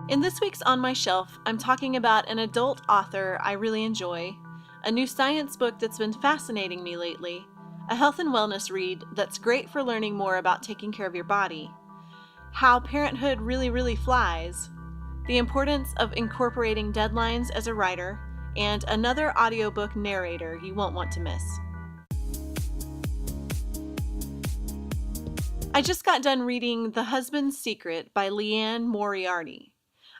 In this week's On My Shelf, I'm talking about an adult author I really enjoy, a new science book that's been fascinating me lately, a health and wellness read that's great for learning more about taking care of your body, how parenthood really flies, the importance of incorporating deadlines as a writer, and another audiobook narrator you won't want to miss. I just got done reading The Husband's Secret by Liane Moriarty.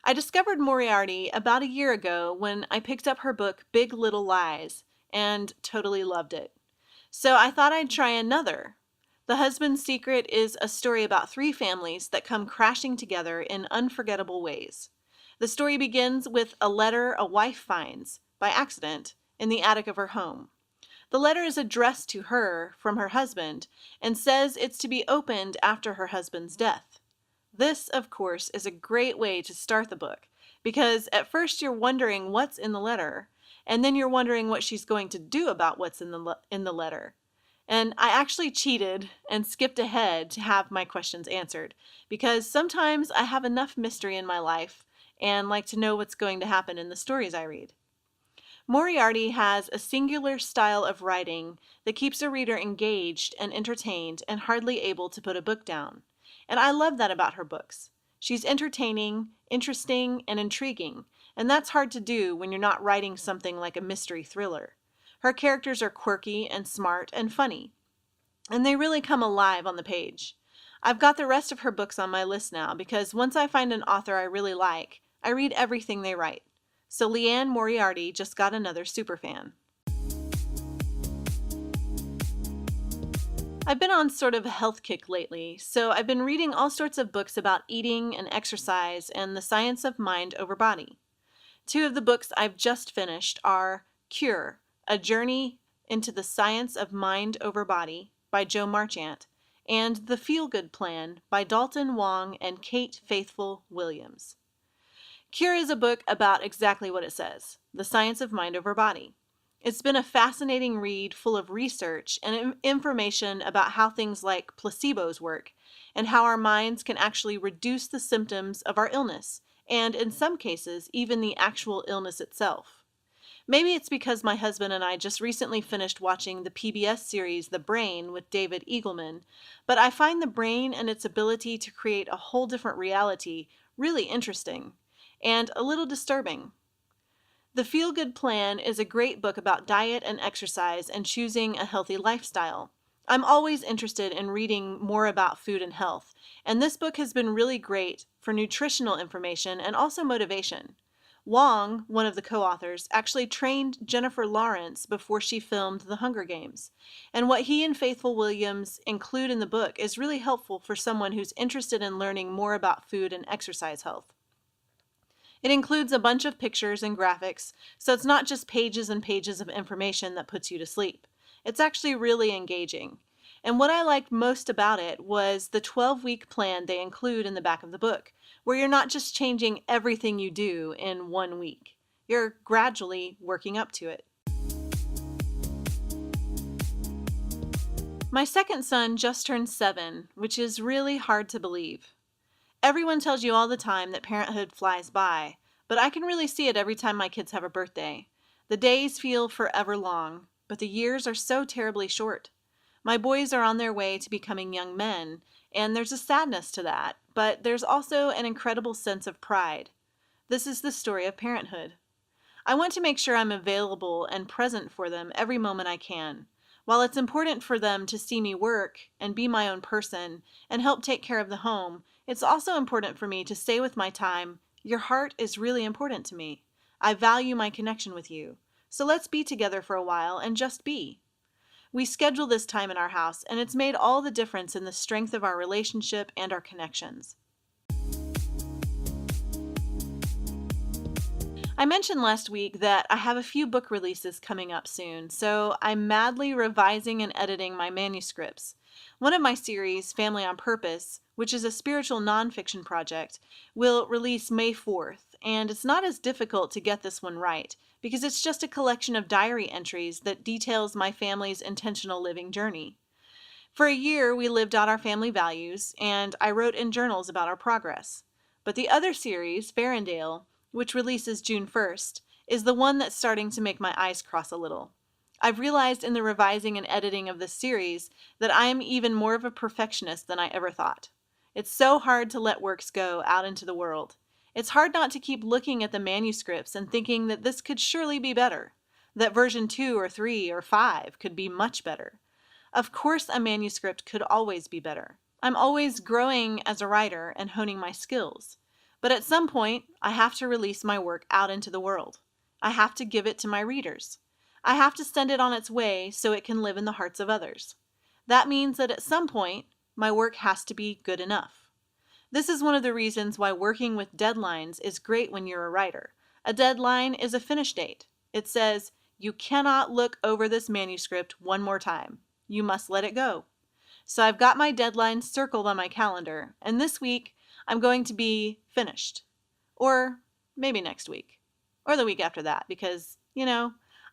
I discovered Moriarty about a year ago when I picked up her book Big Little Lies and totally loved it. So I thought I'd try another. The Husband's Secret is a story about three families that come crashing together in unforgettable ways. The story begins with a letter a wife finds, by accident, in the attic of her home. The letter is addressed to her from her husband and says it's to be opened after her husband's death. This, of course, is a great way to start the book, because at first you're wondering what's in the letter, and then you're wondering what she's going to do about what's in the letter. And I actually cheated and skipped ahead to have my questions answered, because sometimes I have enough mystery in my life and like to know what's going to happen in the stories I read. Moriarty has a singular style of writing that keeps a reader engaged and entertained and hardly able to put a book down. And I love that about her books. She's entertaining, interesting, and intriguing, and that's hard to do when you're not writing something like a mystery thriller. Her characters are quirky and smart and funny, and they really come alive on the page. I've got the rest of her books on my list now because once I find an author I really like, I read everything they write. So Liane Moriarty just got another superfan. I've been on sort of a health kick lately, so I've been reading all sorts of books about eating and exercise and the science of mind over body. Two of the books I've just finished are Cure, A Journey into the Science of Mind over Body by Jo Marchant, and The Feel Good Plan by Dalton Wong and Kate Faithfull Williams. Cure is a book about exactly what it says, the science of mind over body. It's been a fascinating read full of research and information about how things like placebos work and how our minds can actually reduce the symptoms of our illness, and in some cases, even the actual illness itself. Maybe it's because my husband and I just recently finished watching the PBS series The Brain with David Eagleman, but I find the brain and its ability to create a whole different reality really interesting and a little disturbing. The Feel Good Plan is a great book about diet and exercise and choosing a healthy lifestyle. I'm always interested in reading more about food and health, and this book has been really great for nutritional information and also motivation. Wong, one of the co-authors, actually trained Jennifer Lawrence before she filmed The Hunger Games, and what he and Faithfull Williams include in the book is really helpful for someone who's interested in learning more about food and exercise health. It includes a bunch of pictures and graphics, so it's not just pages and pages of information that puts you to sleep. It's actually really engaging. And what I liked most about it was the 12-week plan they include in the back of the book, where you're not just changing everything you do in 1 week. You're gradually working up to it. My second son just turned 7, which is really hard to believe. Everyone tells you all the time that parenthood flies by, but I can really see it every time my kids have a birthday. The days feel forever long, but the years are so terribly short. My boys are on their way to becoming young men, and there's a sadness to that, but there's also an incredible sense of pride. This is the story of parenthood. I want to make sure I'm available and present for them every moment I can. While it's important for them to see me work and be my own person and help take care of the home, it's also important for me to say with my time, "Your heart is really important to me. I value my connection with you. So let's be together for a while and just be." We schedule this time in our house, and it's made all the difference in the strength of our relationship and our connections. I mentioned last week that I have a few book releases coming up soon, so I'm madly revising and editing my manuscripts. One of my series, Family on Purpose, which is a spiritual nonfiction project, will release May 4th, and it's not as difficult to get this one right, because it's just a collection of diary entries that details my family's intentional living journey. For a year, we lived out our family values, and I wrote in journals about our progress. But the other series, Ferndale, which releases June 1st, is the one that's starting to make my eyes cross a little. I've realized in the revising and editing of this series that I am even more of a perfectionist than I ever thought. It's so hard to let works go out into the world. It's hard not to keep looking at the manuscripts and thinking that this could surely be better, that version 2 or 3 or 5 could be much better. Of course, a manuscript could always be better. I'm always growing as a writer and honing my skills. But at some point, I have to release my work out into the world. I have to give it to my readers. I have to send it on its way so it can live in the hearts of others. That means that at some point, my work has to be good enough. This is one of the reasons why working with deadlines is great when you're a writer. A deadline is a finish date. It says, you cannot look over this manuscript one more time. You must let it go. So I've got my deadline circled on my calendar, and this week I'm going to be finished. Or maybe next week. Or the week after that, because,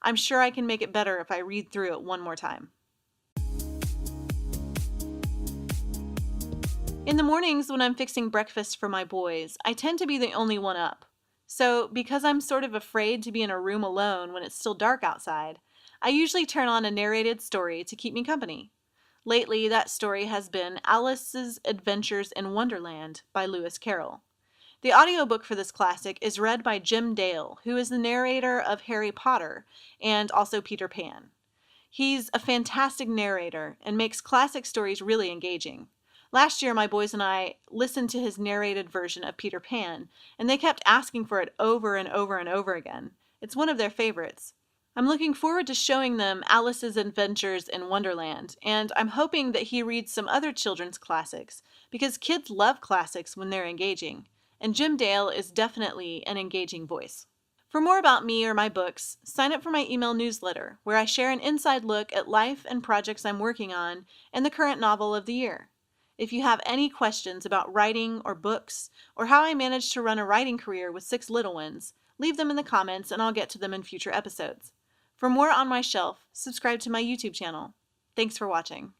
I'm sure I can make it better if I read through it one more time. In the mornings when I'm fixing breakfast for my boys, I tend to be the only one up. So, because I'm sort of afraid to be in a room alone when it's still dark outside, I usually turn on a narrated story to keep me company. Lately, that story has been Alice's Adventures in Wonderland by Lewis Carroll. The audiobook for this classic is read by Jim Dale, who is the narrator of Harry Potter and also Peter Pan. He's a fantastic narrator and makes classic stories really engaging. Last year, my boys and I listened to his narrated version of Peter Pan, and they kept asking for it over and over and over again. It's one of their favorites. I'm looking forward to showing them Alice's Adventures in Wonderland, and I'm hoping that he reads some other children's classics, because kids love classics when they're engaging, and Jim Dale is definitely an engaging voice. For more about me or my books, sign up for my email newsletter, where I share an inside look at life and projects I'm working on and the current novel of the year. If you have any questions about writing or books, or how I managed to run a writing career with 6 little ones, leave them in the comments and I'll get to them in future episodes. For more on my shelf, subscribe to my YouTube channel. Thanks for watching.